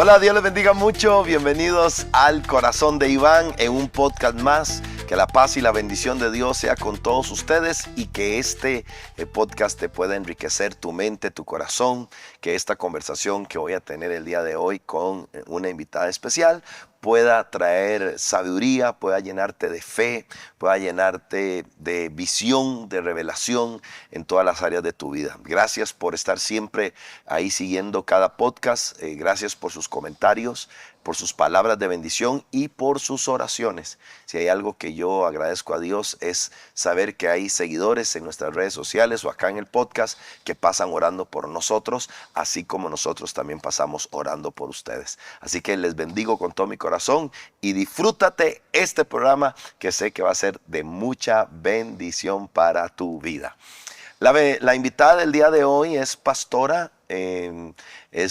Hola, Dios les bendiga mucho. Bienvenidos al Corazón de Iván en un podcast más. Que la paz y la bendición de Dios sea con todos ustedes y que este podcast te pueda enriquecer tu mente, tu corazón. Que esta conversación que voy a tener el día de hoy con una invitada especial pueda traer sabiduría, pueda llenarte de fe, pueda llenarte de visión, de revelación en todas las áreas de tu vida. Gracias por estar siempre ahí siguiendo cada podcast. Gracias por sus comentarios, por sus palabras de bendición y por sus oraciones. Si hay algo que yo agradezco a Dios es saber que hay seguidores en nuestras redes sociales o acá en el podcast que pasan orando por nosotros, así como nosotros también pasamos orando por ustedes. Así que les bendigo con todo mi corazón y disfrútate este programa que sé que va a ser de mucha bendición para tu vida. La invitada del día de hoy es pastora.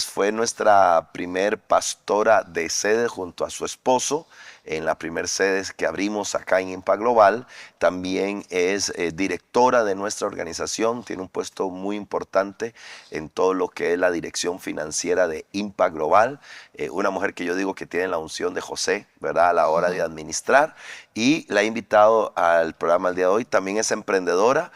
Fue nuestra primer pastora de sede junto a su esposo en la primer sede que abrimos acá en Impact Global. También es directora de nuestra organización, tiene un puesto muy importante en todo lo que es la dirección financiera de Impact Global. Una mujer que yo digo que tiene la unción de José, ¿verdad? A la hora de administrar. Y la he invitado al programa el día de hoy. También es emprendedora,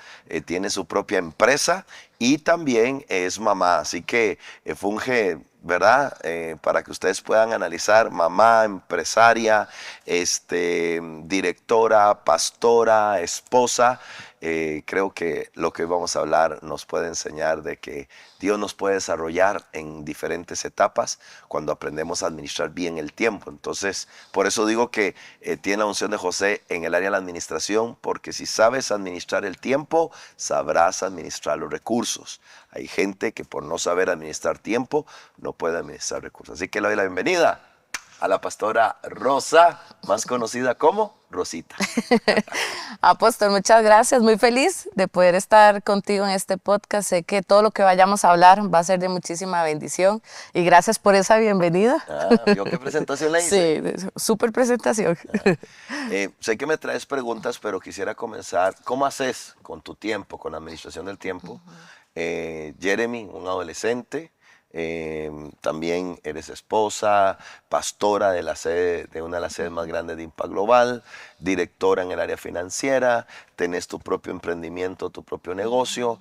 tiene su propia empresa y también es mamá. Así que funge, ¿verdad? Para que ustedes puedan analizar, mamá, empresaria, directora, pastora, esposa. Creo que lo que hoy vamos a hablar nos puede enseñar de que Dios nos puede desarrollar en diferentes etapas cuando aprendemos a administrar bien el tiempo. Entonces, por eso digo que tiene la unción de José en el área de la administración, porque si sabes administrar el tiempo, sabrás administrar los recursos. Hay gente que por no saber administrar tiempo, no puede administrar recursos. Así que le doy la bienvenida a la pastora Rosa, más conocida como Rosita. Apóstol, muchas gracias. Muy feliz de poder estar contigo en este podcast. Sé que todo lo que vayamos a hablar va a ser de muchísima bendición. Y gracias por esa bienvenida. ¿Vio qué presentación le hice? Sí, súper presentación. Sé que me traes preguntas, pero quisiera comenzar. ¿Cómo haces con tu tiempo, con la administración del tiempo? Jeremy, un adolescente. También eres esposa, pastora de una de las sedes más grandes de Impact Global, directora en el área financiera, tenés tu propio emprendimiento, tu propio negocio.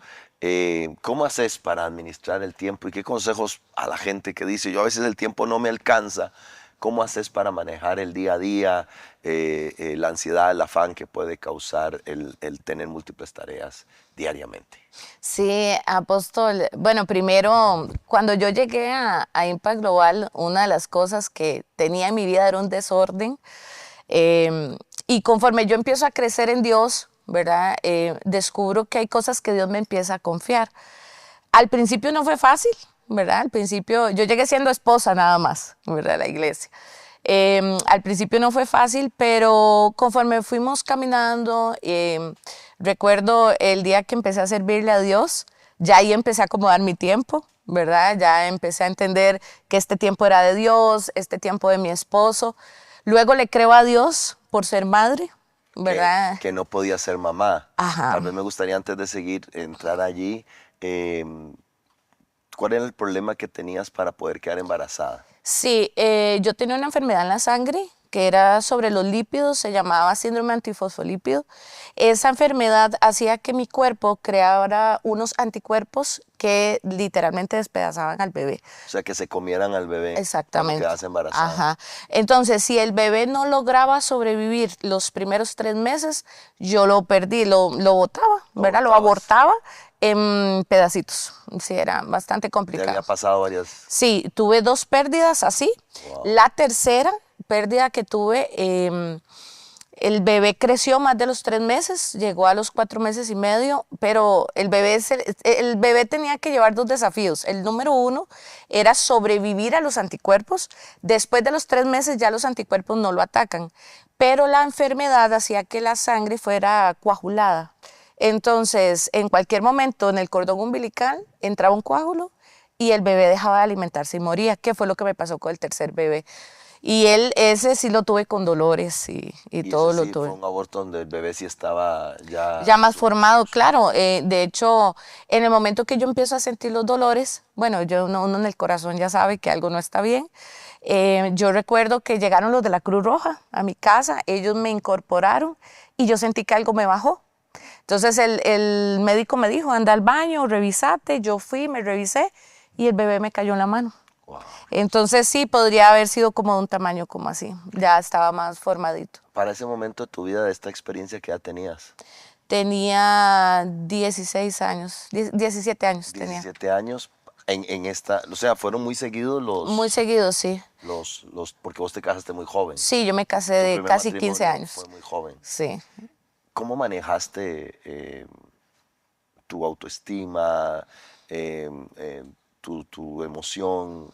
¿Cómo haces para administrar el tiempo y qué consejos a la gente que dice, yo a veces el tiempo no me alcanza? ¿Cómo haces para manejar el día a día, la ansiedad, el afán que puede causar el tener múltiples tareas diariamente? Sí, Apóstol. Bueno, primero, cuando yo llegué a Impact Global, una de las cosas que tenía en mi vida era un desorden. Y conforme yo empiezo a crecer en Dios, ¿verdad? Descubro que hay cosas que Dios me empieza a confiar. Al principio no fue fácil, ¿verdad? Al principio yo llegué siendo esposa nada más, ¿verdad? A la iglesia. Al principio no fue fácil, pero conforme fuimos caminando, recuerdo el día que empecé a servirle a Dios, ya ahí empecé a acomodar mi tiempo, ¿verdad? Ya empecé a entender que este tiempo era de Dios, este tiempo de mi esposo. Luego le creo a Dios por ser madre, ¿verdad? Que no podía ser mamá. Ajá. Tal vez me gustaría antes de seguir entrar allí, ¿cuál era el problema que tenías para poder quedar embarazada? Sí, yo tenía una enfermedad en la sangre que era sobre los lípidos, se llamaba síndrome antifosfolípido. Esa enfermedad hacía que mi cuerpo creara unos anticuerpos que literalmente despedazaban al bebé. O sea, que se comieran al bebé. Exactamente. Cuando quedas embarazada. Ajá. Entonces, si el bebé no lograba sobrevivir los primeros 3 meses, yo lo perdí, lo botaba, ¿verdad? Lo abortaba en pedacitos. Sí, era bastante complicado. ¿Te había pasado varias? Sí, tuve 2 pérdidas así. Wow. La tercera pérdida que tuve, el bebé creció más de los 3 meses, llegó a los 4 meses y medio, pero el bebé tenía que llevar 2 desafíos. El número 1 era sobrevivir a los anticuerpos. Después de los 3 meses ya los anticuerpos no lo atacan, pero la enfermedad hacía que la sangre fuera coagulada. Entonces, en cualquier momento en el cordón umbilical entraba un coágulo y el bebé dejaba de alimentarse y moría, que fue lo que me pasó con el tercer bebé. Y ese sí lo tuve con dolores y todo ese lo sí tuve. fue un aborto donde el bebé sí estaba ya... Ya más formado, claro. De hecho, en el momento que yo empiezo a sentir los dolores, bueno, uno en el corazón ya sabe que algo no está bien. Yo recuerdo que llegaron los de la Cruz Roja a mi casa, ellos me incorporaron y yo sentí que algo me bajó. Entonces el médico me dijo, anda al baño, revisate. Yo fui, me revisé y el bebé me cayó en la mano. Wow. Entonces sí, podría haber sido como de un tamaño como así, ya estaba más formadito. Para ese momento de tu vida, de esta experiencia que ya tenías, Tenía 16 años, 17 años tenía. 17 años, en esta, o sea, fueron muy seguidos Muy seguido, sí. porque vos te casaste muy joven. Sí, yo me casé Tu de primer casi 15 matrimonio años. fue muy joven. Sí. ¿Cómo manejaste tu autoestima, eh, eh, tu emoción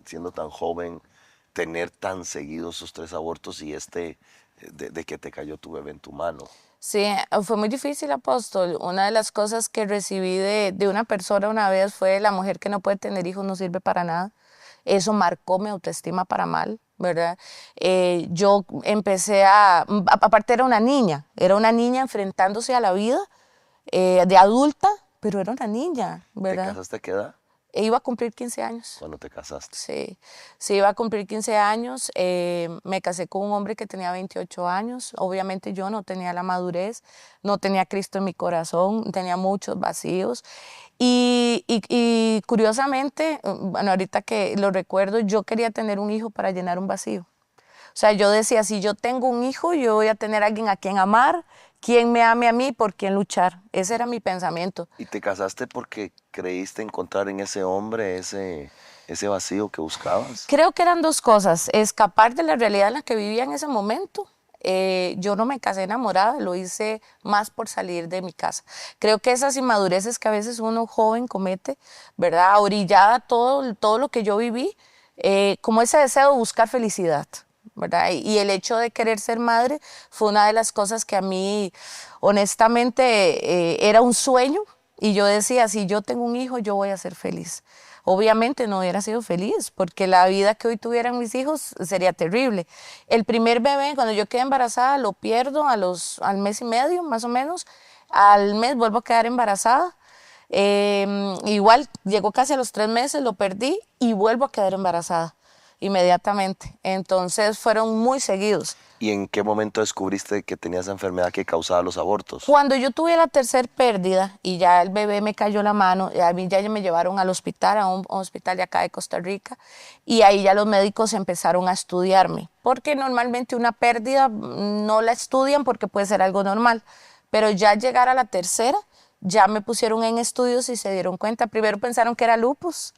siendo tan joven, tener tan seguidos esos 3 abortos y de que te cayó tu bebé en tu mano? Sí, fue muy difícil, apóstol. Una de las cosas que recibí de una persona una vez fue: la mujer que no puede tener hijos no sirve para nada. Eso marcó mi autoestima para mal, ¿verdad? Yo empecé aparte era una niña enfrentándose a la vida de adulta, pero era una niña, ¿Te ¿verdad? casaste a qué edad? E iba a cumplir 15 años. Cuando te casaste. Sí, sí, iba a cumplir 15 años. Me casé con un hombre que tenía 28 años. Obviamente yo no tenía la madurez, no tenía a Cristo en mi corazón, tenía muchos vacíos. Y curiosamente, bueno, ahorita que lo recuerdo, yo quería tener un hijo para llenar un vacío. O sea, yo decía, si yo tengo un hijo, yo voy a tener a alguien a quien amar, quien me ame a mí, por quien luchar. Ese era mi pensamiento. ¿Y te casaste porque creíste encontrar en ese hombre ese vacío que buscabas? Creo que eran dos cosas: escapar de la realidad en la que vivía en ese momento. Yo no me casé enamorada, lo hice más por salir de mi casa. Creo que esas inmadureces que a veces uno joven comete, ¿verdad? Orillada todo lo que yo viví, como ese deseo de buscar felicidad, ¿verdad? Y el hecho de querer ser madre fue una de las cosas que a mí, honestamente, era un sueño. Y yo decía, si yo tengo un hijo, yo voy a ser feliz. Obviamente no hubiera sido feliz, porque la vida que hoy tuvieran mis hijos sería terrible. El primer bebé, cuando yo quedé embarazada, lo pierdo al mes y medio, más o menos. Al mes vuelvo a quedar embarazada. Igual llegó casi a los 3 meses, lo perdí y vuelvo a quedar embarazada inmediatamente. Entonces fueron muy seguidos. ¿Y en qué momento descubriste que tenías esa enfermedad que causaba los abortos? Cuando yo tuve la tercera pérdida y ya el bebé me cayó la mano, a mí ya me llevaron al hospital, a un hospital de acá de Costa Rica, y ahí ya los médicos empezaron a estudiarme, porque normalmente una pérdida no la estudian porque puede ser algo normal, pero ya llegar a la tercera, ya me pusieron en estudios y se dieron cuenta. Primero pensaron que era lupus,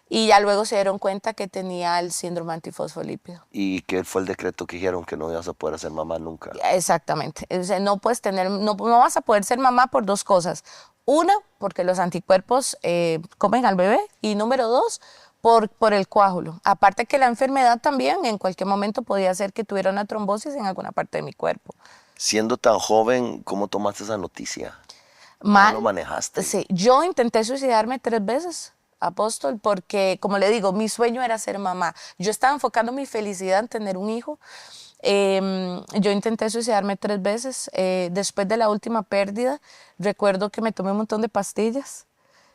y ya luego se dieron cuenta que tenía el síndrome antifosfolípido. ¿Y qué fue el decreto que dijeron que no ibas a poder ser mamá nunca? Exactamente. O sea, no puedes tener, no vas a poder ser mamá por dos cosas. Una, porque los anticuerpos comen al bebé. Y número dos, por el coágulo. Aparte que la enfermedad también en cualquier momento podía hacer que tuviera una trombosis en alguna parte de mi cuerpo. Siendo tan joven, ¿cómo tomaste esa noticia? ¿Cómo Mal. lo manejaste? Sí, yo intenté suicidarme 3 veces, apóstol, porque, como le digo, mi sueño era ser mamá. Yo estaba enfocando mi felicidad en tener un hijo. Yo intenté suicidarme 3 veces. Después de la última pérdida, recuerdo que me tomé un montón de pastillas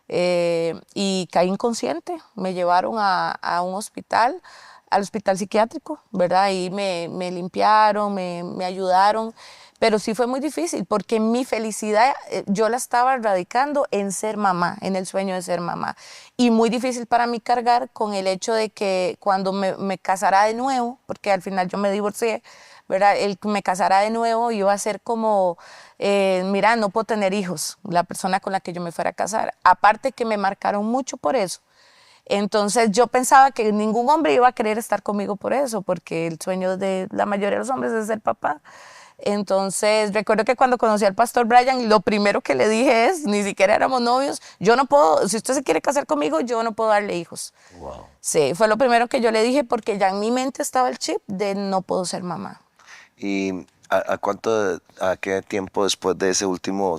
y caí inconsciente. Me llevaron a un hospital, al hospital psiquiátrico, ¿verdad? Ahí me limpiaron, me ayudaron. Pero sí fue muy difícil, porque mi felicidad yo la estaba radicando en ser mamá, en el sueño de ser mamá. Y muy difícil para mí cargar con el hecho de que cuando me casara de nuevo, porque al final yo me divorcié, ¿verdad? El que me casara de nuevo iba a ser como, mira, no puedo tener hijos, la persona con la que yo me fuera a casar. Aparte que me marcaron mucho por eso. Entonces yo pensaba que ningún hombre iba a querer estar conmigo por eso, porque el sueño de la mayoría de los hombres es ser papá. Entonces recuerdo que cuando conocí al pastor Brian, lo primero que le dije es, ni siquiera éramos novios, yo no puedo, si usted se quiere casar conmigo, yo no puedo darle hijos. Wow. Sí, fue lo primero que yo le dije, porque ya en mi mente estaba el chip de no puedo ser mamá. ¿Y a qué tiempo después de ese último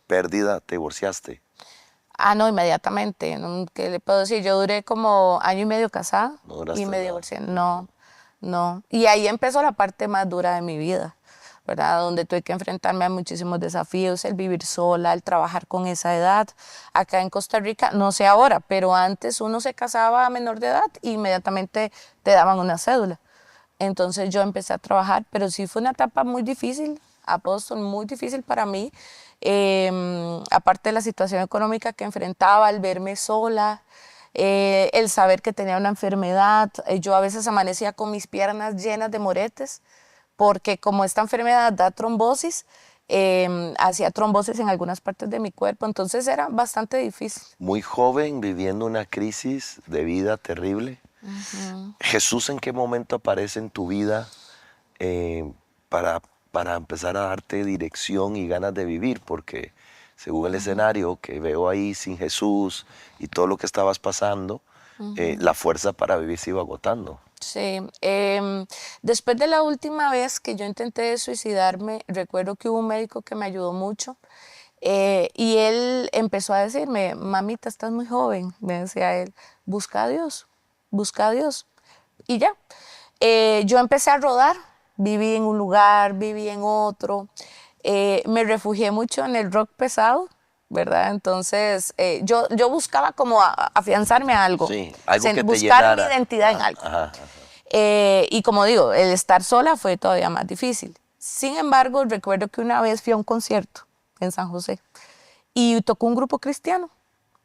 pérdida te divorciaste? No, inmediatamente. ¿Qué le puedo decir? Yo duré como año y medio casada No duraste y me nada. divorcié. No, no. Y ahí empezó la parte más dura de mi vida, ¿verdad? Donde tuve que enfrentarme a muchísimos desafíos, el vivir sola, el trabajar con esa edad. Acá en Costa Rica, no sé ahora, pero antes uno se casaba a menor de edad e inmediatamente te daban una cédula. Entonces yo empecé a trabajar, pero sí fue una etapa muy difícil, Apóstol, muy difícil para mí. Aparte de la situación económica que enfrentaba, el verme sola, el saber que tenía una enfermedad. Yo a veces amanecía con mis piernas llenas de moretes, porque como esta enfermedad da trombosis, hacía trombosis en algunas partes de mi cuerpo, entonces era bastante difícil. Muy joven, viviendo una crisis de vida terrible. ¿Jesús en qué momento aparece en tu vida para empezar a darte dirección y ganas de vivir? Porque según el escenario que veo ahí sin Jesús y todo lo que estabas pasando, la fuerza para vivir se iba agotando. Sí, después de la última vez que yo intenté suicidarme, recuerdo que hubo un médico que me ayudó mucho y él empezó a decirme, mamita, estás muy joven, me decía él, busca a Dios, busca a Dios. Y ya, yo empecé a rodar, viví en un lugar, viví en otro, me refugié mucho en el rock pesado, ¿verdad? Entonces, yo buscaba como afianzarme a algo, Sí, algo que te buscar mi llenara. identidad en algo. Ajá. Y como digo, el estar sola fue todavía más difícil. Sin embargo, recuerdo que una vez fui a un concierto en San José y tocó un grupo cristiano.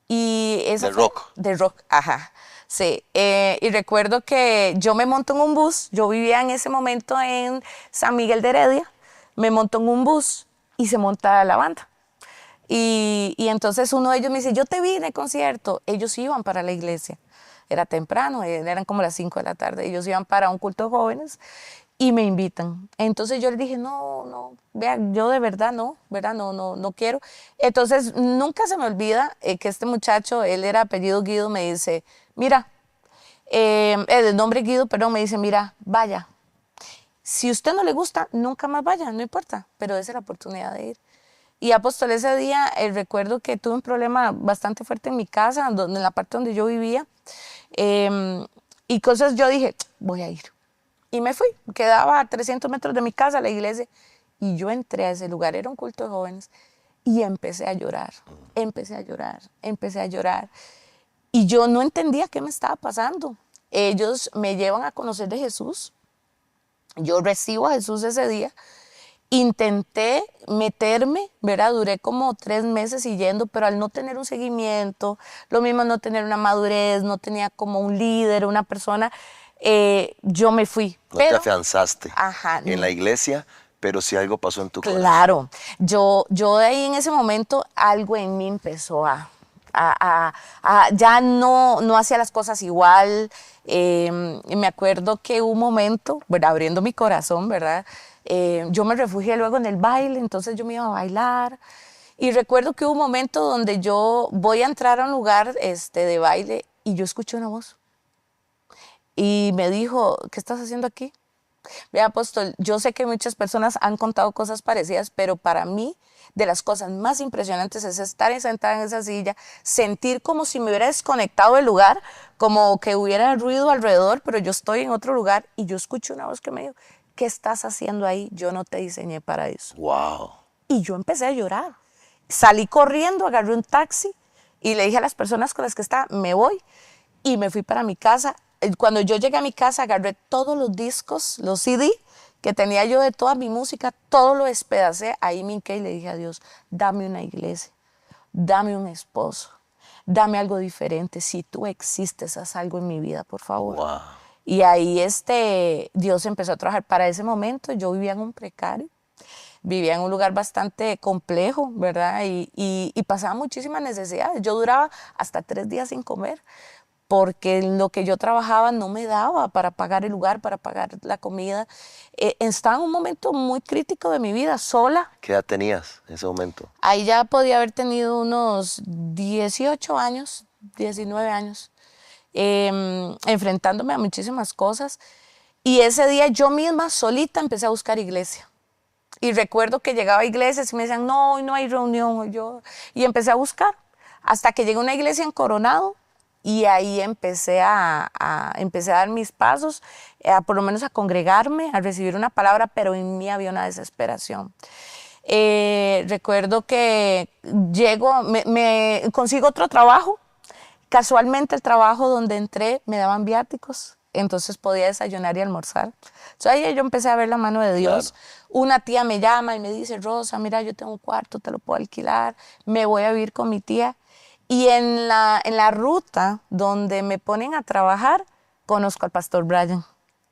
Y De rock. De rock, ajá. Sí, y recuerdo que yo me monto en un bus, yo vivía en ese momento en San Miguel de Heredia, me monto en un bus y se monta la banda. Y entonces uno de ellos me dice, yo te vi en el concierto. Ellos iban para la iglesia. Era temprano, eran como las 5 de la tarde. Ellos iban para un culto de jóvenes y me invitan. Entonces yo les dije, no, vea, yo de verdad no, ¿verdad? No quiero. Entonces nunca se me olvida que este muchacho, él era apellido Guido, me dice, mira, el nombre Guido, perdón, me dice, mira, vaya. Si a usted no le gusta, nunca más vaya, no importa, pero esa es la oportunidad de ir. Y Apóstol, ese día recuerdo que tuve un problema bastante fuerte en mi casa, en la parte donde yo vivía, y cosas yo dije, voy a ir. Y me fui, quedaba a 300 metros de mi casa, la iglesia, y yo entré a ese lugar, era un culto de jóvenes, y empecé a llorar, empecé a llorar, empecé a llorar. Y yo no entendía qué me estaba pasando. Ellos me llevan a conocer de Jesús, yo recibo a Jesús ese día. Intenté meterme, ¿verdad? Duré como 3 meses yendo, pero al no tener un seguimiento, lo mismo no tener una madurez, no tenía como un líder, una persona, yo me fui. No te Pero, afianzaste ajá, en la iglesia, pero sí algo pasó en tu corazón. claro, yo de ahí en ese momento algo en mí empezó ya no hacía las cosas igual. Me acuerdo que un momento, ¿verdad? Abriendo mi corazón, ¿verdad? Yo me refugié luego en el baile, entonces yo me iba a bailar. Y recuerdo que hubo un momento donde yo voy a entrar a un lugar de baile y yo escuché una voz. Y me dijo, ¿qué estás haciendo aquí? Vea, Apóstol, yo sé que muchas personas han contado cosas parecidas, pero para mí, de las cosas más impresionantes es estar sentada en esa silla, sentir como si me hubiera desconectado del lugar, como que hubiera ruido alrededor, pero yo estoy en otro lugar y yo escucho una voz que me dijo, ¿qué estás haciendo ahí? Yo no te diseñé para eso. Wow. Y yo empecé a llorar. Salí corriendo, agarré un taxi y le dije a las personas con las que estaba, me voy. Y me fui para mi casa. Cuando yo llegué a mi casa, agarré todos los discos, los CD que tenía yo de toda mi música, todo lo despedacé. Ahí me hinqué y le dije a Dios, dame una iglesia, dame un esposo, dame algo diferente. Si tú existes, haz algo en mi vida, por favor. Wow. Y ahí Dios empezó a trabajar. Para ese momento yo vivía en un precario, vivía en un lugar bastante complejo, ¿verdad? Y pasaba muchísimas necesidades. Yo duraba hasta 3 días sin comer, porque lo que yo trabajaba no me daba para pagar el lugar, para pagar la comida. Estaba en un momento muy crítico de mi vida, sola. ¿Qué edad tenías en ese momento? Ahí ya podía haber tenido unos 18 años, 19 años, enfrentándome a muchísimas cosas. Y ese día yo misma solita empecé a buscar iglesia. Y recuerdo que llegaba a iglesias y me decían, no, hoy no hay reunión. Y empecé a buscar hasta que llegué a una iglesia en Coronado y ahí empecé empecé a dar mis pasos, por lo menos a congregarme, a recibir una palabra, pero en mí había una desesperación. Recuerdo que me consigo otro trabajo. Casualmente el trabajo donde entré me daban viáticos, entonces podía desayunar y almorzar. Entonces ahí yo empecé a ver la mano de Dios. Claro. Una tía me llama y me dice, Rosa, mira, yo tengo un cuarto, te lo puedo alquilar, me voy a vivir con mi tía. Y en la ruta donde me ponen a trabajar, conozco al pastor Brian,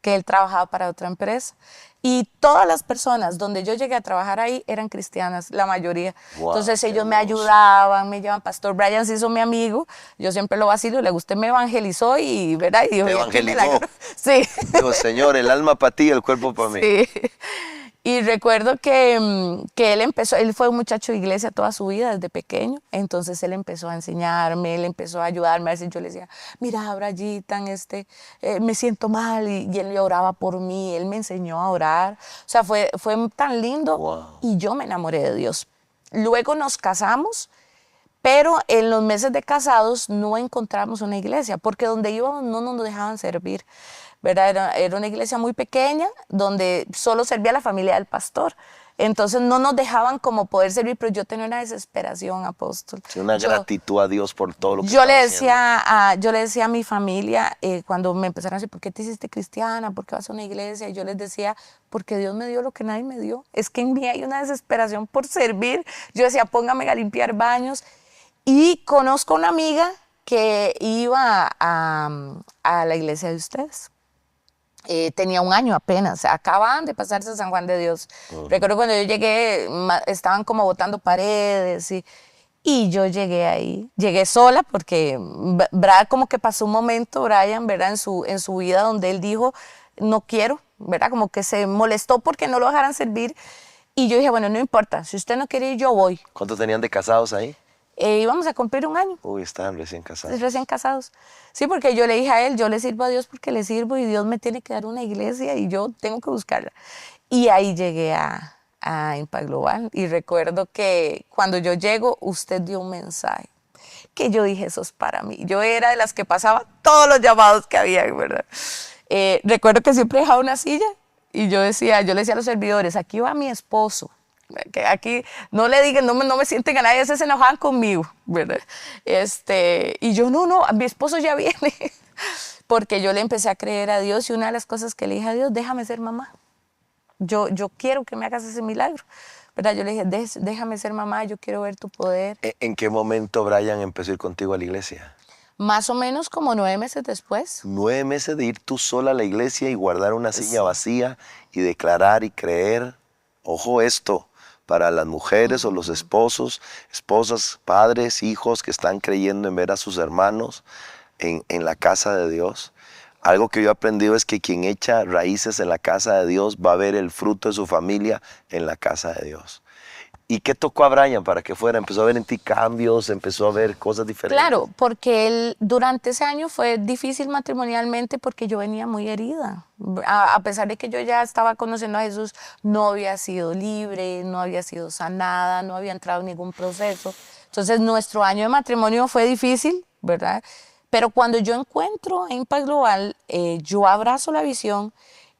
que él trabajaba para otra empresa. Y todas las personas donde yo llegué a trabajar ahí eran cristianas, la mayoría. Wow, entonces ellos me ayudaban, me llevaban. Pastor Brian se hizo mi amigo, yo siempre lo vacilo, le gusté, me evangelizó y, ¿verdad? Y dijo, ¿te evangelizó? Sí. Digo, Señor, el alma para ti, el cuerpo para mí. Sí. Y recuerdo que él fue un muchacho de iglesia toda su vida, desde pequeño, entonces él empezó a enseñarme, él empezó a ayudarme, a veces yo le decía, mira, Brayitan, me siento mal, y él oraba por mí, él me enseñó a orar, o sea, fue tan lindo. Wow. Y yo me enamoré de Dios. Luego nos casamos, pero en los meses de casados no encontramos una iglesia, porque donde íbamos no nos dejaban servir. ¿Verdad? Era una iglesia muy pequeña donde solo servía la familia del pastor. Entonces no nos dejaban como poder servir, pero yo tenía una desesperación, apóstol. Sí, una gratitud a Dios por todo lo que yo le decía a mi familia, cuando me empezaron a decir, ¿por qué te hiciste cristiana? ¿Por qué vas a una iglesia? Y yo les decía, porque Dios me dio lo que nadie me dio. Es que en mí hay una desesperación por servir. Yo decía, póngame a limpiar baños. Y conozco a una amiga que iba a la iglesia de ustedes. Tenía un año apenas, acababan de pasarse a San Juan de Dios. Recuerdo cuando yo llegué, estaban como botando paredes y yo llegué ahí, llegué sola porque Brad como que pasó un momento, Brian, ¿verdad? En su vida donde él dijo, no quiero, ¿verdad? Como que se molestó porque no lo dejaran servir y yo dije, bueno, no importa, si usted no quiere ir, yo voy. ¿Cuántos tenían de casados ahí? Íbamos a cumplir un año. Uy, estaban recién casados. Recién casados. Sí, porque yo le dije a él, yo le sirvo a Dios porque le sirvo y Dios me tiene que dar una iglesia y yo tengo que buscarla. Y ahí llegué a Impact Global y recuerdo que cuando yo llego, usted dio un mensaje que yo dije, eso es para mí. Yo era de las que pasaba todos los llamados que había, ¿verdad? Recuerdo que siempre dejaba una silla y yo le decía a los servidores, aquí va mi esposo. Que aquí no le digan, no me sienten a nadie, a veces se enojaban conmigo, ¿verdad? Y yo, no, mi esposo ya viene, porque yo le empecé a creer a Dios y una de las cosas que le dije a Dios, déjame ser mamá, yo quiero que me hagas ese milagro, ¿verdad? Yo le dije, déjame ser mamá, yo quiero ver tu poder. ¿En qué momento Brian empezó a ir contigo a la iglesia? Más o menos como 9 meses después. 9 meses de ir tú sola a la iglesia y guardar una silla vacía y declarar y creer, ojo esto, para las mujeres o los esposos, esposas, padres, hijos que están creyendo en ver a sus hermanos en la casa de Dios. Algo que yo he aprendido es que quien echa raíces en la casa de Dios va a ver el fruto de su familia en la casa de Dios. ¿Y qué tocó a Brian para que fuera? ¿Empezó a ver en ti cambios? ¿Empezó a ver cosas diferentes? Claro, porque él durante ese año fue difícil matrimonialmente porque yo venía muy herida. A pesar de que yo ya estaba conociendo a Jesús, no había sido libre, no había sido sanada, no había entrado en ningún proceso. Entonces nuestro año de matrimonio fue difícil, ¿verdad? Pero cuando yo encuentro a Impact Global, yo abrazo la visión.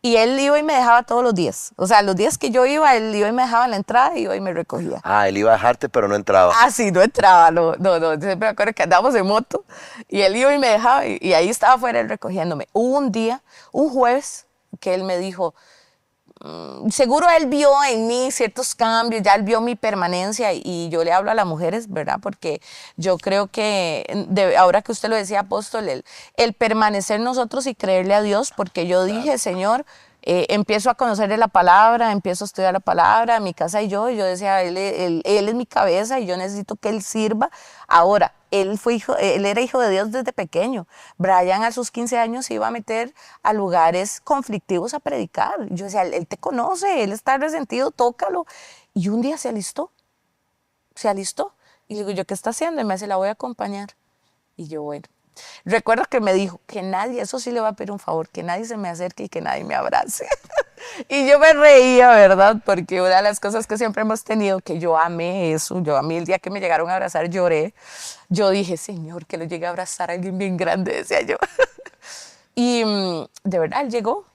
Y él iba y me dejaba todos los días. O sea, los días que yo iba, él iba y me dejaba en la entrada y iba y me recogía. Ah, él iba a dejarte, pero no entraba. Ah, sí, no entraba, no. Siempre me acuerdo que andábamos en moto y él iba y me dejaba y ahí estaba afuera él recogiéndome. Hubo un día, un jueves, que él me dijo, seguro él vio en mí ciertos cambios, ya él vio mi permanencia y yo le hablo a las mujeres, ¿verdad? Porque yo creo que, ahora que usted lo decía, apóstol, el permanecer nosotros y creerle a Dios, porque yo dije, Señor, empiezo a conocerle la palabra, empiezo a estudiar la palabra, mi casa y yo decía, él es mi cabeza y yo necesito que él sirva. Ahora, él era hijo de Dios desde pequeño. Brian a sus 15 años se iba a meter a lugares conflictivos a predicar. Yo decía, él te conoce, él está resentido, tócalo. Y un día se alistó. Y le digo, ¿yo qué está haciendo? Y me dice, la voy a acompañar. Y yo, bueno. Recuerdo que me dijo que nadie, eso sí le va a pedir un favor, que nadie se me acerque y que nadie me abrace. Y yo me reía, ¿verdad? Porque una de las cosas que siempre hemos tenido, que yo amé eso, yo amé el día que me llegaron a abrazar, lloré. Yo dije, Señor, que lo llegue a abrazar a alguien bien grande, decía yo. Y de verdad, él llegó.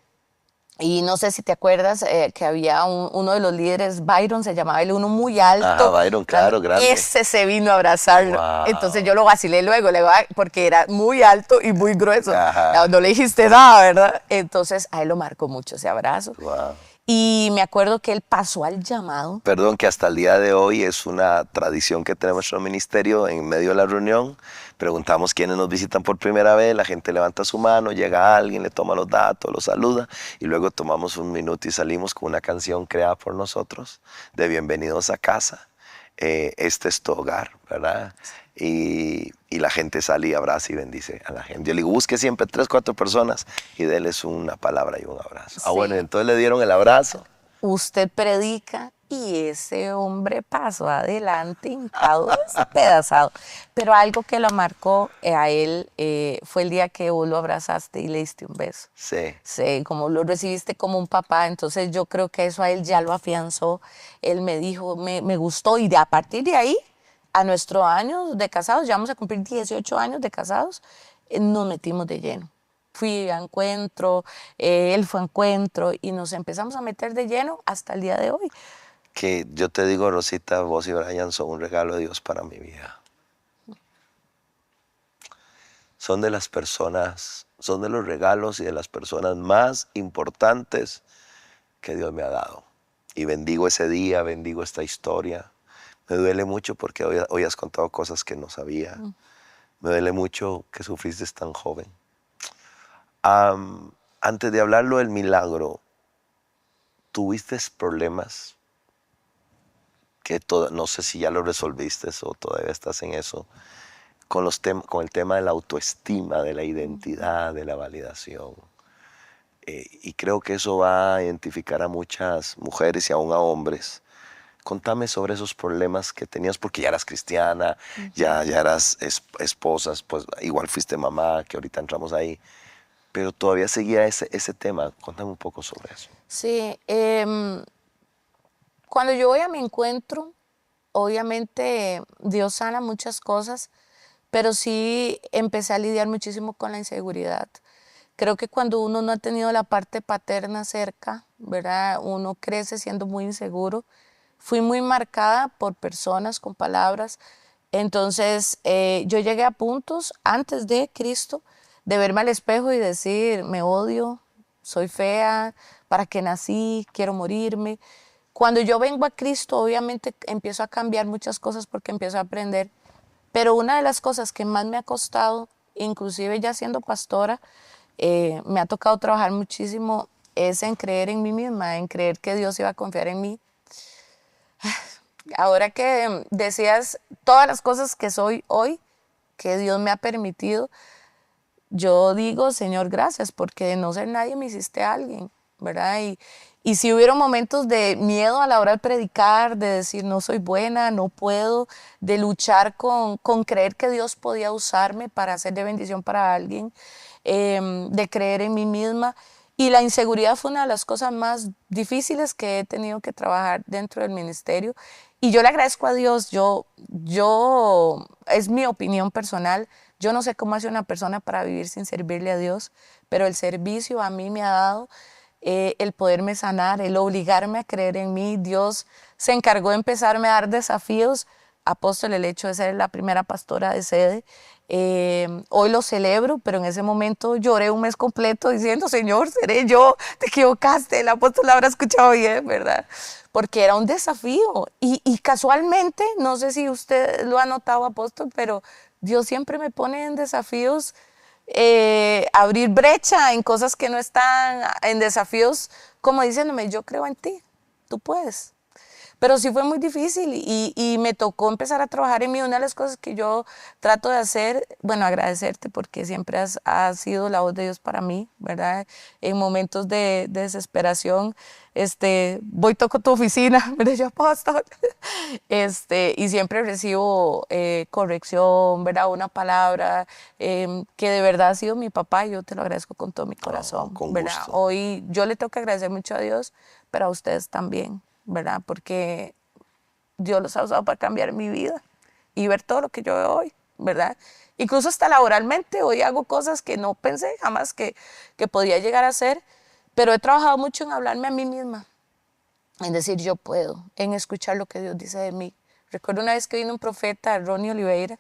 Y no sé si te acuerdas que había uno de los líderes, Byron, se llamaba él, uno muy Ajá, alto. Byron, claro, grande. Ese se vino a abrazarlo. Entonces Wow. yo lo vacilé luego, porque era muy alto y muy grueso. Ajá. No le dijiste nada, ¿verdad? Entonces a él lo marcó mucho ese abrazo. Wow. Y me acuerdo que él pasó al llamado. Perdón, que hasta el día de hoy es una tradición que tenemos en nuestro ministerio. En medio de la reunión preguntamos quiénes nos visitan por primera vez, la gente levanta su mano, llega alguien, le toma los datos, los saluda y luego tomamos un minuto y salimos con una canción creada por nosotros de Bienvenidos a casa. Este es tu hogar, ¿verdad? Y la gente sale y abraza y bendice a la gente. Yo le digo, busque siempre 3, 4 personas y déles una palabra y un abrazo. Ah, bueno, Sí. entonces le dieron el abrazo. Usted predica y ese hombre pasó adelante hincado, despedazado. Pero algo que lo marcó a él fue el día que vos lo abrazaste y le diste un beso. Sí. Sí, como lo recibiste como un papá, entonces yo creo que eso a él ya lo afianzó. Él me dijo, me gustó y a partir de ahí, a nuestros años de casados, ya vamos a cumplir 18 años de casados, nos metimos de lleno. Fui a encuentro, él fue a encuentro y nos empezamos a meter de lleno hasta el día de hoy. Que yo te digo, Rosita, vos y Brian son un regalo de Dios para mi vida. Son de las personas, son de los regalos y de las personas más importantes que Dios me ha dado. Y bendigo ese día, bendigo esta historia. Me duele mucho porque hoy has contado cosas que no sabía. Me duele mucho que sufriste tan joven. Antes de hablarlo del milagro, ¿tuviste problemas? Que no sé si ya lo resolviste o todavía estás en eso, con el tema de la autoestima, de la identidad, de la validación. Y creo que eso va a identificar a muchas mujeres y aún a hombres. Contame sobre esos problemas que tenías, porque ya eras cristiana, ya eras esposa, pues igual fuiste mamá, que ahorita entramos ahí, pero todavía seguía ese tema. Contame un poco sobre eso. Sí, cuando yo voy a mi encuentro, obviamente Dios sana muchas cosas, pero sí empecé a lidiar muchísimo con la inseguridad. Creo que cuando uno no ha tenido la parte paterna cerca, ¿verdad? Uno crece siendo muy inseguro. Fui muy marcada por personas con palabras. Entonces, yo llegué a puntos antes de Cristo de verme al espejo y decir, me odio, soy fea, ¿para qué nací? Quiero morirme. Cuando yo vengo a Cristo, obviamente empiezo a cambiar muchas cosas porque empiezo a aprender. Pero una de las cosas que más me ha costado, inclusive ya siendo pastora, me ha tocado trabajar muchísimo, es en creer en mí misma, en creer que Dios iba a confiar en mí. Ahora que decías todas las cosas que soy hoy, que Dios me ha permitido, yo digo, Señor, gracias, porque de no ser nadie me hiciste alguien, ¿verdad? Y si hubieron momentos de miedo a la hora de predicar, de decir no soy buena, no puedo, de luchar con creer que Dios podía usarme para hacer de bendición para alguien, de creer en mí misma. Y la inseguridad fue una de las cosas más difíciles que he tenido que trabajar dentro del ministerio. Y yo le agradezco a Dios, es mi opinión personal, yo no sé cómo hace una persona para vivir sin servirle a Dios, pero el servicio a mí me ha dado el poderme sanar, el obligarme a creer en mí. Dios se encargó de empezarme a dar desafíos. Apóstol, el hecho de ser la primera pastora de sede. Hoy lo celebro, pero en ese momento lloré un mes completo diciendo, Señor, seré yo, te equivocaste, el apóstol lo habrá escuchado bien, ¿verdad? Porque era un desafío. Y casualmente, no sé si usted lo ha notado, apóstol, pero Dios siempre me pone en desafíos, abrir brecha en cosas que no están, en desafíos, como diciéndome, yo creo en ti, tú puedes. Pero sí fue muy difícil y me tocó empezar a trabajar en mí. Una de las cosas que yo trato de hacer, bueno, agradecerte porque siempre has sido la voz de Dios para mí, ¿verdad? En momentos de desesperación, voy, toco tu oficina, me dice, apóstol, y siempre recibo corrección, ¿verdad? Una palabra que de verdad ha sido mi papá y yo te lo agradezco con todo mi corazón, con ¿verdad? gusto. Hoy yo le tengo que agradecer mucho a Dios, pero a ustedes también, ¿verdad? Porque Dios los ha usado para cambiar mi vida y ver todo lo que yo veo hoy, ¿verdad? Incluso hasta laboralmente, hoy hago cosas que no pensé jamás que podía llegar a hacer, pero he trabajado mucho en hablarme a mí misma, en decir yo puedo, en escuchar lo que Dios dice de mí. Recuerdo una vez que vino un profeta, Ronnie Oliveira,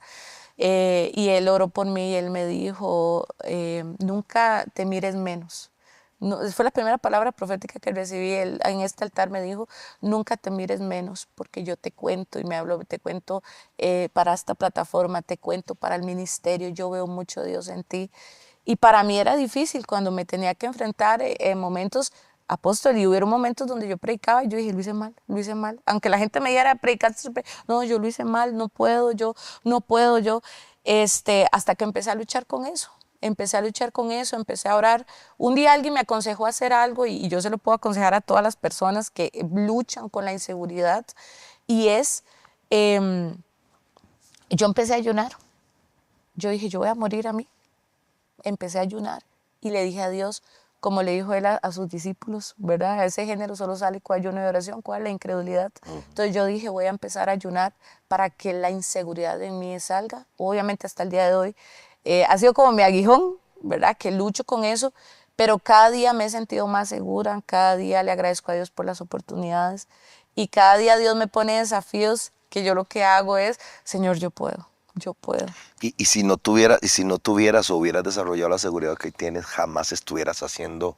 y él oró por mí y él me dijo, nunca te mires menos. No, fue la primera palabra profética que recibí. Él en este altar me dijo, nunca te mires menos, porque yo te cuento, y me habló, te cuento para esta plataforma, te cuento para el ministerio, yo veo mucho Dios en ti. Y para mí era difícil cuando me tenía que enfrentar en momentos, apóstol, y hubieron momentos donde yo predicaba y yo dije, lo hice mal, lo hice mal. Aunque la gente me dijera, predicaste, no, yo lo hice mal, no puedo, yo, no puedo, yo. Hasta que empecé a luchar con eso. Empecé a luchar con eso, empecé a orar. Un día alguien me aconsejó hacer algo y yo se lo puedo aconsejar a todas las personas que luchan con la inseguridad y es, yo empecé a ayunar. Yo dije, yo voy a morir a mí. Empecé a ayunar y le dije a Dios, como le dijo él a sus discípulos, ¿verdad? A ese género solo sale con ayuno y oración, ¿cuál es la incredulidad? Entonces yo dije, voy a empezar a ayunar para que la inseguridad en mí salga. Obviamente hasta el día de hoy ha sido como mi aguijón, ¿verdad? Que lucho con eso, pero cada día me he sentido más segura, cada día le agradezco a Dios por las oportunidades y cada día Dios me pone desafíos que yo lo que hago es, Señor, yo puedo. Yo puedo. Y si no tuvieras o hubieras desarrollado la seguridad que tienes, jamás estuvieras haciendo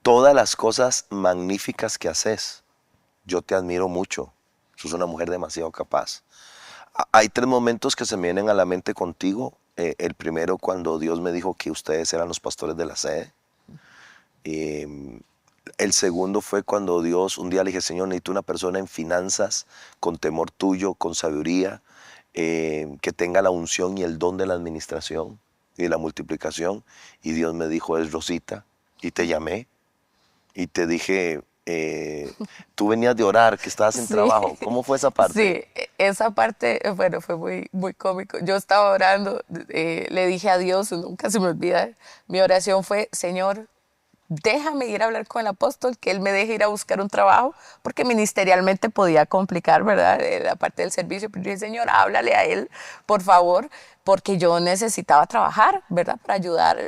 todas las cosas magníficas que haces. Yo te admiro mucho. Sos una mujer demasiado capaz. Hay 3 momentos que se me vienen a la mente contigo. El primero, cuando Dios me dijo que ustedes eran los pastores de la sede. El segundo fue cuando Dios, un día le dije, Señor, necesito una persona en finanzas, con temor tuyo, con sabiduría, que tenga la unción y el don de la administración y de la multiplicación. Y Dios me dijo, es Rosita. Y te llamé y te dije, tú venías de orar, que estabas en trabajo. ¿Cómo fue esa parte? Sí, esa parte, bueno, fue muy, muy cómico. Yo estaba orando, le dije a Dios, nunca se me olvida, mi oración fue, Señor, déjame ir a hablar con el apóstol, que él me deje ir a buscar un trabajo, porque ministerialmente podía complicar, ¿verdad? La parte del servicio. Pero yo dije, Señor, háblale a él, por favor, porque yo necesitaba trabajar, ¿verdad? Para ayudar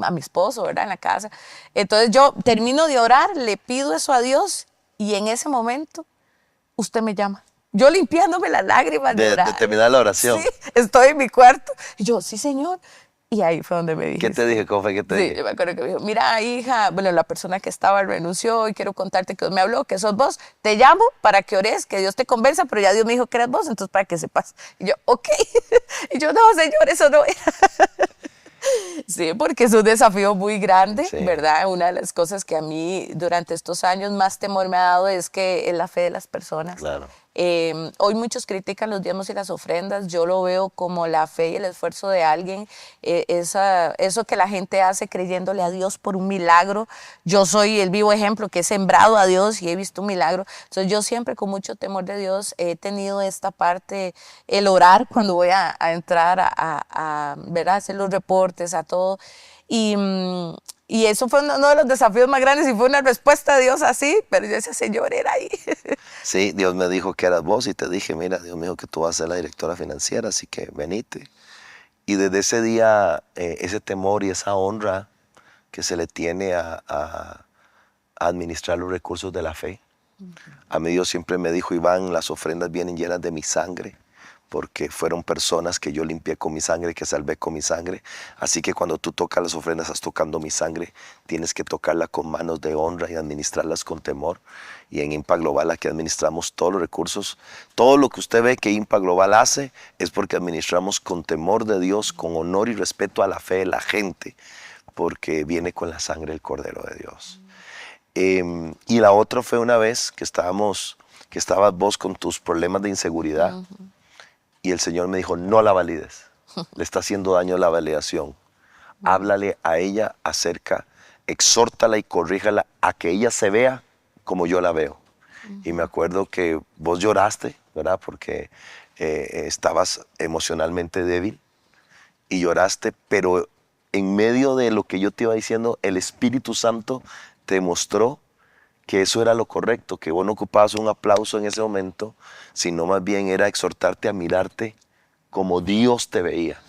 a mi esposo, ¿verdad? En la casa. Entonces yo termino de orar, le pido eso a Dios y en ese momento usted me llama. Yo limpiándome las lágrimas de orar. De terminar la oración. Sí, estoy en mi cuarto. Y yo, sí, Señor. Y ahí fue donde me dije. ¿Qué te dije? ¿Cómo fue que te dije? Sí, yo me acuerdo que me dijo, mira, hija, bueno, la persona que estaba renunció y quiero contarte que Dios me habló, que sos vos. Te llamo para que ores, que Dios te convenza, pero ya Dios me dijo que eras vos, entonces para que sepas. Y yo, ok. Y yo, no, Señor, eso no era. Sí, porque es un desafío muy grande, Sí. ¿verdad? Una de las cosas que a mí durante estos años más temor me ha dado es que es la fe de las personas. Claro. Hoy muchos critican los diezmos y las ofrendas, yo lo veo como la fe y el esfuerzo de alguien, eso que la gente hace creyéndole a Dios por un milagro. Yo soy el vivo ejemplo que he sembrado a Dios y he visto un milagro. Entonces yo siempre con mucho temor de Dios he tenido esta parte, el orar cuando voy a entrar ¿verdad? Hacer los reportes, a todo. Y eso fue uno de los desafíos más grandes y fue una respuesta de Dios así, pero yo decía, Señor, era ahí. Sí, Dios me dijo que eras vos y te dije, mira, Dios me dijo que tú vas a ser la directora financiera, así que venite. Y desde ese día, ese temor y esa honra que se le tiene a administrar los recursos de la fe. A mí Dios siempre me dijo, Iván, las ofrendas vienen llenas de mi sangre, porque fueron personas que yo limpié con mi sangre, que salvé con mi sangre. Así que cuando tú tocas las ofrendas, estás tocando mi sangre. Tienes que tocarla con manos de honra y administrarlas con temor. Y en Impact Global aquí administramos todos los recursos. Todo lo que usted ve que Impact Global hace es porque administramos con temor de Dios, con honor y respeto a la fe de la gente, porque viene con la sangre del Cordero de Dios. Y la otra fue una vez que estábamos que estabas vos con tus problemas de inseguridad. Y el Señor me dijo, no la valides. Le está haciendo daño la validación. Háblale a ella exhórtala y corríjala a que ella se vea como yo la veo. Y me acuerdo que vos lloraste, ¿verdad? Porque estabas emocionalmente débil y lloraste, pero en medio de lo que yo te iba diciendo, el Espíritu Santo te mostró que eso era lo correcto, que vos no ocupabas un aplauso en ese momento, sino más bien era exhortarte a mirarte como Dios te veía.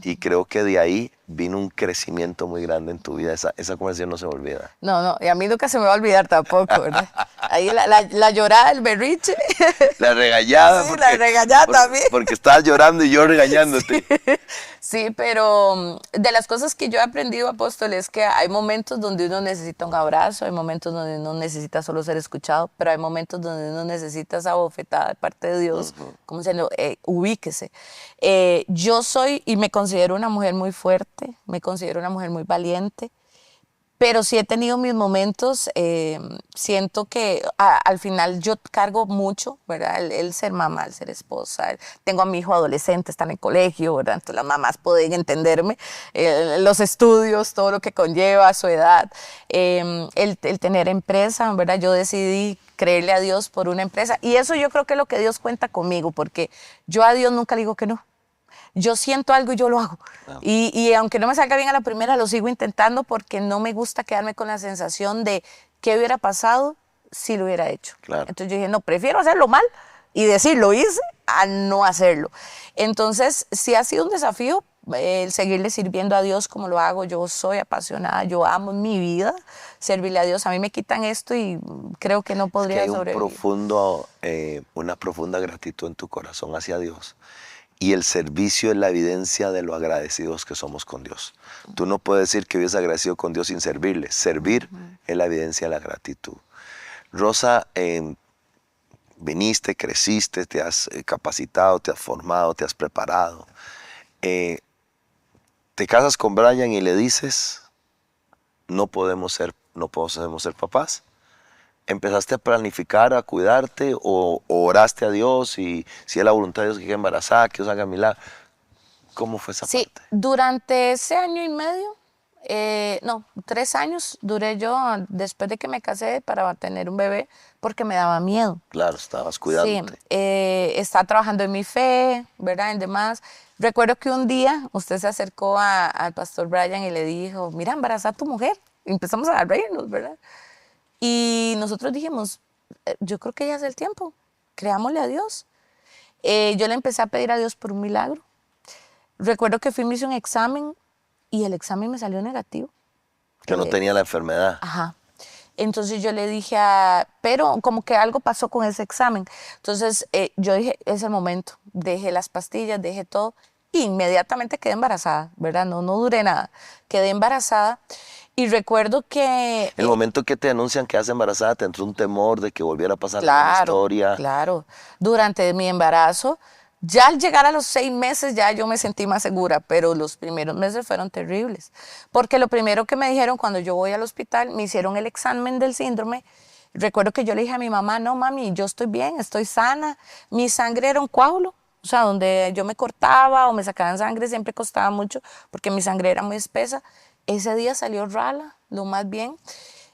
Y creo que de ahí vino un crecimiento muy grande en tu vida. Esa conversación no se me olvida. No, y a mí nunca se me va a olvidar tampoco, ¿verdad? Ahí la llorada, el berriche. La regañada. Sí, la regañada también. Porque estabas llorando y yo regañándote. Sí, pero de las cosas que yo he aprendido, apóstol, es que hay momentos donde uno necesita un abrazo, hay momentos donde uno necesita solo ser escuchado, pero hay momentos donde uno necesita esa bofetada de parte de Dios, como diciendo, ubíquese. Yo soy y me considero una mujer muy fuerte, me considero una mujer muy valiente, pero sí he tenido mis momentos, siento que al final yo cargo mucho, ¿verdad? El ser mamá, el ser esposa. Tengo a mi hijo adolescente, está en el colegio, ¿verdad? Entonces las mamás pueden entenderme, los estudios, todo lo que conlleva, su edad, el tener empresa, ¿verdad? Yo decidí creerle a Dios por una empresa y eso yo creo que es lo que Dios cuenta conmigo, porque yo a Dios nunca le digo que no. Yo siento algo y yo lo hago. Y aunque no me salga bien a la primera, lo sigo intentando porque no me gusta quedarme con la sensación de qué hubiera pasado si lo hubiera hecho. Claro. Entonces yo dije, no, prefiero hacerlo mal y decir lo hice a no hacerlo. Entonces sí ha sido un desafío el seguirle sirviendo a Dios como lo hago. Yo soy apasionada, yo amo mi vida servirle a Dios. A mí me quitan esto y creo que no podría sobrevivir. Una profunda gratitud en tu corazón hacia Dios. Y el servicio es la evidencia de lo agradecidos que somos con Dios. Tú no puedes decir que vives agradecido con Dios sin servirle. Servir es la evidencia de la gratitud. Rosa, viniste, creciste, te has capacitado, te has formado, te has preparado. Te casas con Brian y le dices, no podemos ser papás. ¿Empezaste a planificar, a cuidarte o oraste a Dios y si es la voluntad de Dios que quede embarazada, que Dios haga milagro? ¿Cómo fue esa parte? Sí, durante ese año y medio, 3 años duré yo después de que me casé para tener un bebé porque me daba miedo. Claro, estabas cuidándote. Sí, estaba trabajando en mi fe, ¿verdad? En demás. Recuerdo que un día usted se acercó al pastor Brian y le dijo, mira, embaraza a tu mujer. Y empezamos a reírnos, ¿verdad? Y nosotros dijimos, yo creo que ya es el tiempo, creámosle a Dios. Yo le empecé a pedir a Dios por un milagro. Recuerdo que me hice un examen y el examen me salió negativo. Que no tenía la enfermedad. Ajá. Entonces yo le dije, pero como que algo pasó con ese examen. Entonces yo dije, es el momento. Dejé las pastillas, dejé todo. E inmediatamente quedé embarazada, ¿verdad? No duré nada. Quedé embarazada. Y recuerdo que... El momento que te anuncian que estás embarazada, te entró un temor de que volviera a pasar la historia. Claro, durante mi embarazo, ya al llegar a los 6 meses ya yo me sentí más segura, pero los primeros meses fueron terribles. Porque lo primero que me dijeron cuando yo voy al hospital, me hicieron el examen del síndrome. Recuerdo que yo le dije a mi mamá, no mami, yo estoy bien, estoy sana. Mi sangre era un coágulo. O sea, donde yo me cortaba o me sacaban sangre siempre costaba mucho porque mi sangre era muy espesa. Ese día salió rala, lo más bien.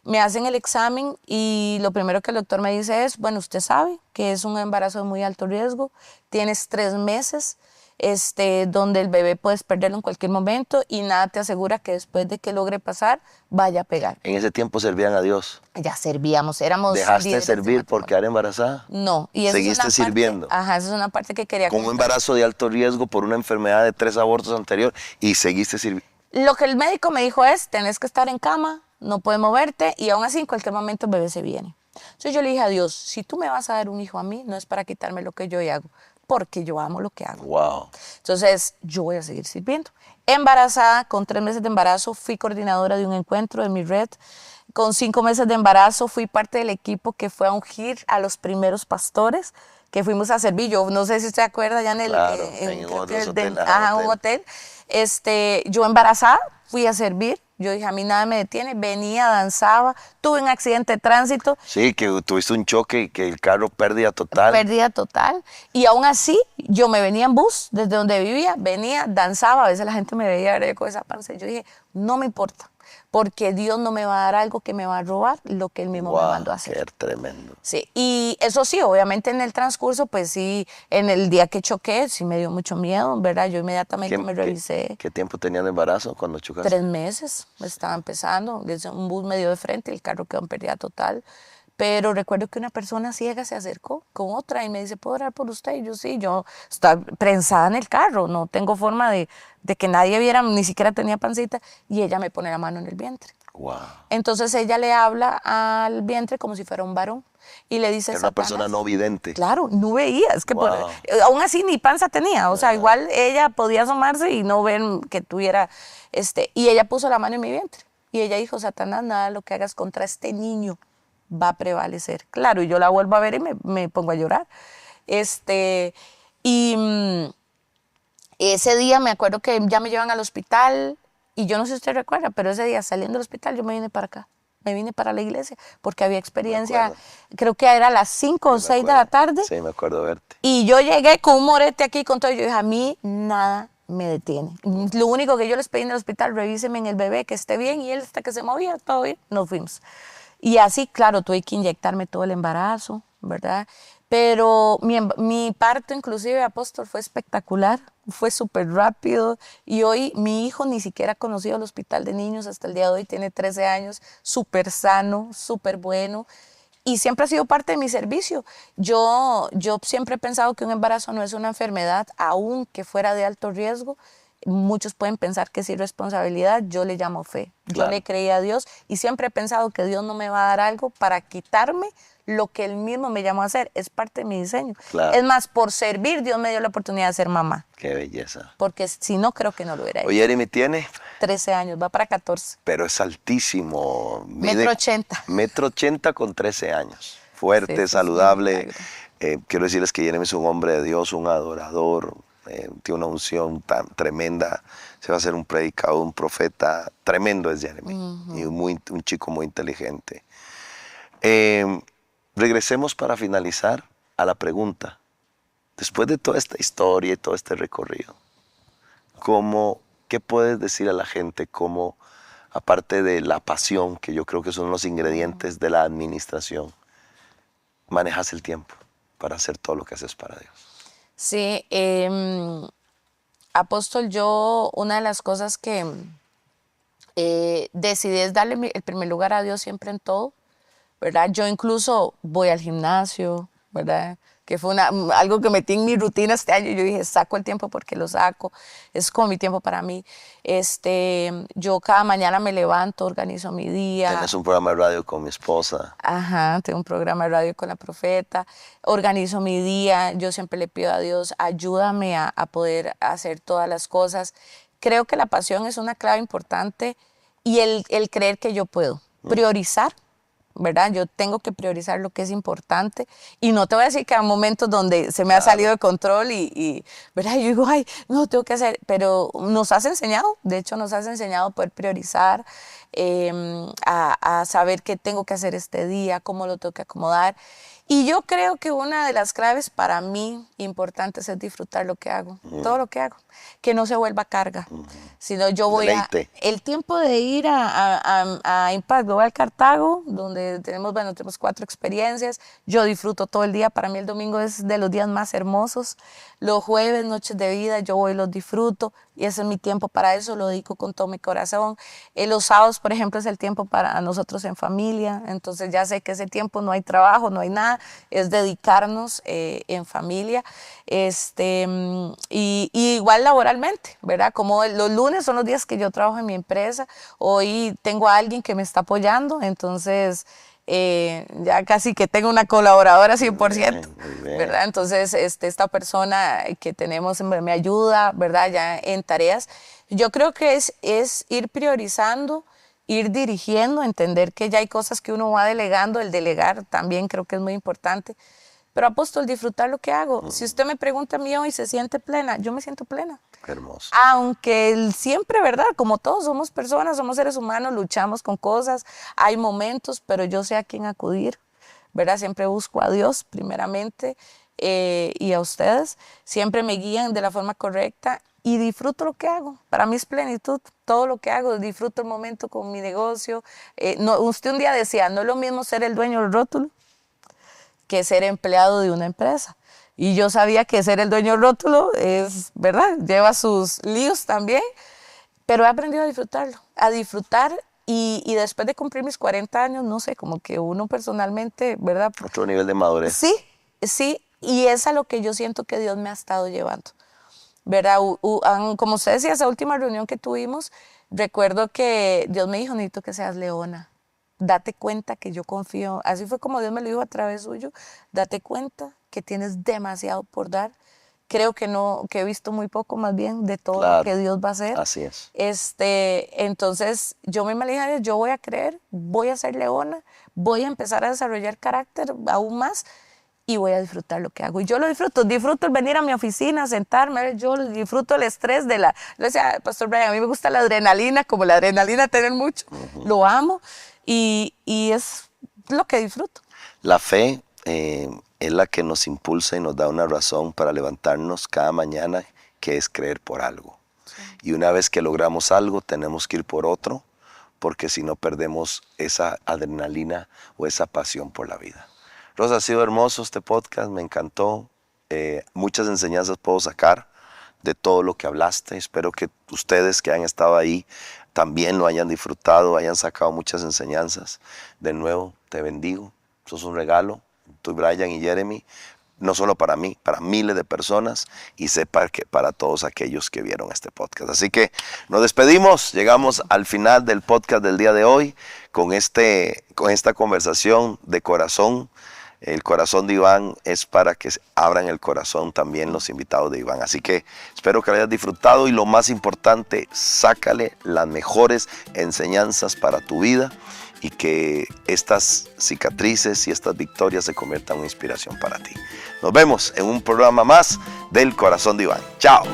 Me hacen el examen y lo primero que el doctor me dice es, bueno, usted sabe que es un embarazo de muy alto riesgo, tienes 3 meses, donde el bebé puedes perderlo en cualquier momento y nada te asegura que después de que logre pasar, vaya a pegar. En ese tiempo servían a Dios. Ya servíamos, éramos... ¿Dejaste de servir por quedar embarazada? No. Y ¿Seguiste sirviendo? Ajá, esa es una parte que quería Con un contar. embarazo de alto riesgo por una enfermedad de 3 abortos anterior y seguiste sirviendo. Lo que el médico me dijo es, tenés que estar en cama, no puedes moverte y aún así en cualquier momento el bebé se viene. Entonces yo le dije a Dios, si tú me vas a dar un hijo a mí, no es para quitarme lo que yo hago, porque yo amo lo que hago. Wow. Entonces yo voy a seguir sirviendo. Embarazada, con 3 meses de embarazo, fui coordinadora de un encuentro de mi red. Con 5 meses de embarazo fui parte del equipo que fue a ungir a los primeros pastores que fuimos a servir. Yo no sé si usted acuerda ya en un hotel. un hotel. Yo embarazada fui a servir Yo dije, a mí nada me detiene. Venía, danzaba, tuve un accidente de tránsito. Sí, que tuviste un choque y que el carro pérdida total. Pérdida total. Y aún así, yo me venía en bus desde donde vivía, venía, danzaba. A veces la gente me veía con esa panza. Yo dije, no me importa, porque Dios no me va a dar algo que me va a robar lo que Él mismo me mandó a hacer. Qué tremendo. Sí, y eso sí, obviamente en el transcurso, pues sí, en el día que choqué, sí me dio mucho miedo, ¿verdad? Yo inmediatamente me revisé. ¿Qué tiempo tenía de embarazo cuando chocaste? 3 meses, estaba empezando, un bus me dio de frente, el carro quedó en pérdida total. Pero recuerdo que una persona ciega se acercó con otra y me dice, ¿puedo orar por usted? Y yo sí, yo estaba prensada en el carro, no tengo forma de que nadie viera, ni siquiera tenía pancita, y ella me pone la mano en el vientre. Wow. Entonces ella le habla al vientre como si fuera un varón y le dice, era una persona no vidente. Claro, no veía, es que aún así ni panza tenía, o sea, igual ella podía asomarse y no ver que tuviera, y ella puso la mano en mi vientre y ella dijo, Satanás, nada lo que hagas contra este niño va a prevalecer. Claro, y yo la vuelvo a ver y me pongo a llorar. Y ese día me acuerdo que ya me llevan al hospital y yo no sé si usted recuerda, pero ese día saliendo del hospital yo me vine para acá. Me vine para la iglesia porque había experiencia, creo que era a las 5 o 6 de la tarde. Sí, me acuerdo verte. Y yo llegué con un morete aquí con todo. Y yo dije, a mí nada me detiene. Lo único que yo les pedí en el hospital, revíseme en el bebé, que esté bien. Y él hasta que se movía, todo bien, nos fuimos. Y así, claro, tuve que inyectarme todo el embarazo, ¿verdad? Pero mi parto, inclusive, apóstol, fue espectacular, fue súper rápido. Y hoy mi hijo ni siquiera ha conocido el hospital de niños hasta el día de hoy, tiene 13 años, súper sano, súper bueno. Y siempre ha sido parte de mi servicio. Yo siempre he pensado que un embarazo no es una enfermedad, aunque fuera de alto riesgo. Muchos pueden pensar que es irresponsabilidad, yo le llamo fe. Claro. Yo le creí a Dios y siempre he pensado que Dios no me va a dar algo para quitarme lo que Él mismo me llamó a hacer. Es parte de mi diseño. Claro. Es más, por servir, Dios me dio la oportunidad de ser mamá. Qué belleza. Porque si no, creo que no lo hubiera hecho. Oye, Jeremy tiene 13 años, va para 14. Pero es altísimo. 1,80 m. 1,80 m con 13 años. Fuerte, sí, saludable. Sí, quiero decirles que Jeremy es un hombre de Dios, un adorador. Tiene una unción tan tremenda. Se va a hacer un predicador, un profeta. Tremendo es Jeremy. Y un chico muy inteligente. Regresemos para finalizar a la pregunta. Después de toda esta historia y todo este recorrido, ¿qué puedes decir a la gente? ¿Cómo, aparte de la pasión, que yo creo que son los ingredientes de la administración, manejas el tiempo para hacer todo lo que haces para Dios? Sí, apóstol, una de las cosas que decidí es darle el primer lugar a Dios siempre en todo, ¿verdad? Yo incluso voy al gimnasio, ¿verdad? Que fue algo que metí en mi rutina este año. Yo dije, saco el tiempo porque lo saco. Es como mi tiempo para mí. Yo cada mañana me levanto, organizo mi día. Tienes un programa de radio con mi esposa. Ajá, tengo un programa de radio con la profeta. Organizo mi día. Yo siempre le pido a Dios, ayúdame a poder hacer todas las cosas. Creo que la pasión es una clave importante y el creer que yo puedo. Priorizar. ¿Verdad? Yo tengo que priorizar lo que es importante y no te voy a decir que hay momentos donde se me ha salido de control ¿verdad? Yo digo, ay, no, tengo que hacer, pero nos has enseñado, de hecho nos has enseñado a poder priorizar, a saber qué tengo que hacer este día, cómo lo tengo que acomodar. Y yo creo que una de las claves para mí importantes es disfrutar lo que hago, todo lo que hago, que no se vuelva carga, sino yo voy el tiempo de ir a Impact Global Cartago, donde tenemos 4 experiencias, yo disfruto todo el día, para mí el domingo es de los días más hermosos, los jueves, noches de vida, yo voy y los disfruto, y ese es mi tiempo para eso, lo dedico con todo mi corazón. Los sábados, por ejemplo, es el tiempo para nosotros en familia, entonces ya sé que ese tiempo no hay trabajo, no hay nada, es dedicarnos en familia, y igual laboralmente, ¿verdad? Como los lunes son los días que yo trabajo en mi empresa, hoy tengo a alguien que me está apoyando, entonces ya casi que tengo una colaboradora 100%, muy bien. ¿Verdad? Entonces esta persona que tenemos me ayuda, ¿verdad? Ya en tareas. Yo creo que es ir priorizando, ir dirigiendo, entender que ya hay cosas que uno va delegando, el delegar también creo que es muy importante. Pero apóstol, disfrutar lo que hago. Si usted me pregunta a mí hoy, ¿se siente plena? Yo me siento plena. Qué hermoso. Aunque siempre, ¿verdad? Como todos somos personas, somos seres humanos, luchamos con cosas, hay momentos, pero yo sé a quién acudir, ¿verdad? Siempre busco a Dios primeramente y a ustedes. Siempre me guían de la forma correcta y disfruto lo que hago. Para mí es plenitud, todo lo que hago. Disfruto el momento con mi negocio. Usted un día decía, no es lo mismo ser el dueño del rótulo que ser empleado de una empresa. Y yo sabía que ser el dueño del rótulo es, ¿verdad? Lleva sus líos también, pero he aprendido a disfrutar y después de cumplir mis 40 años, no sé, como que uno personalmente, ¿verdad? Otro nivel de madurez. Sí, sí, y es a lo que yo siento que Dios me ha estado llevando, ¿verdad? Como usted decía, esa última reunión que tuvimos, recuerdo que Dios me dijo, necesito que seas leona. Date cuenta que yo confío, así fue como Dios me lo dijo a través suyo, date cuenta que tienes demasiado por dar. Creo que he visto muy poco más bien de todo lo que Dios va a hacer. Así es. Entonces yo me dije, yo voy a creer, voy a ser leona, voy a empezar a desarrollar carácter aún más y voy a disfrutar lo que hago. Y yo lo disfruto el venir a mi oficina, sentarme, yo disfruto el estrés de yo decía, Pastor Brian, a mí me gusta la adrenalina, como la adrenalina tener mucho, lo amo y es lo que disfruto. La fe es la que nos impulsa y nos da una razón para levantarnos cada mañana, que es creer por algo. Sí. Y una vez que logramos algo, tenemos que ir por otro, porque si no perdemos esa adrenalina o esa pasión por la vida. Rosa, ha sido hermoso este podcast, me encantó. Muchas enseñanzas puedo sacar de todo lo que hablaste. Espero que ustedes que han estado ahí también lo hayan disfrutado, hayan sacado muchas enseñanzas. De nuevo, te bendigo. Sos un regalo, tú, Brian y Jeremy, no solo para mí, para miles de personas, y sepa que para todos aquellos que vieron este podcast. Así que nos despedimos, llegamos al final del podcast del día de hoy con esta conversación de corazón. El corazón de Iván es para que abran el corazón también los invitados de Iván. Así que espero que lo hayas disfrutado y lo más importante, sácale las mejores enseñanzas para tu vida y que estas cicatrices y estas victorias se conviertan en inspiración para ti. Nos vemos en un programa más del Corazón de Iván. ¡Chao!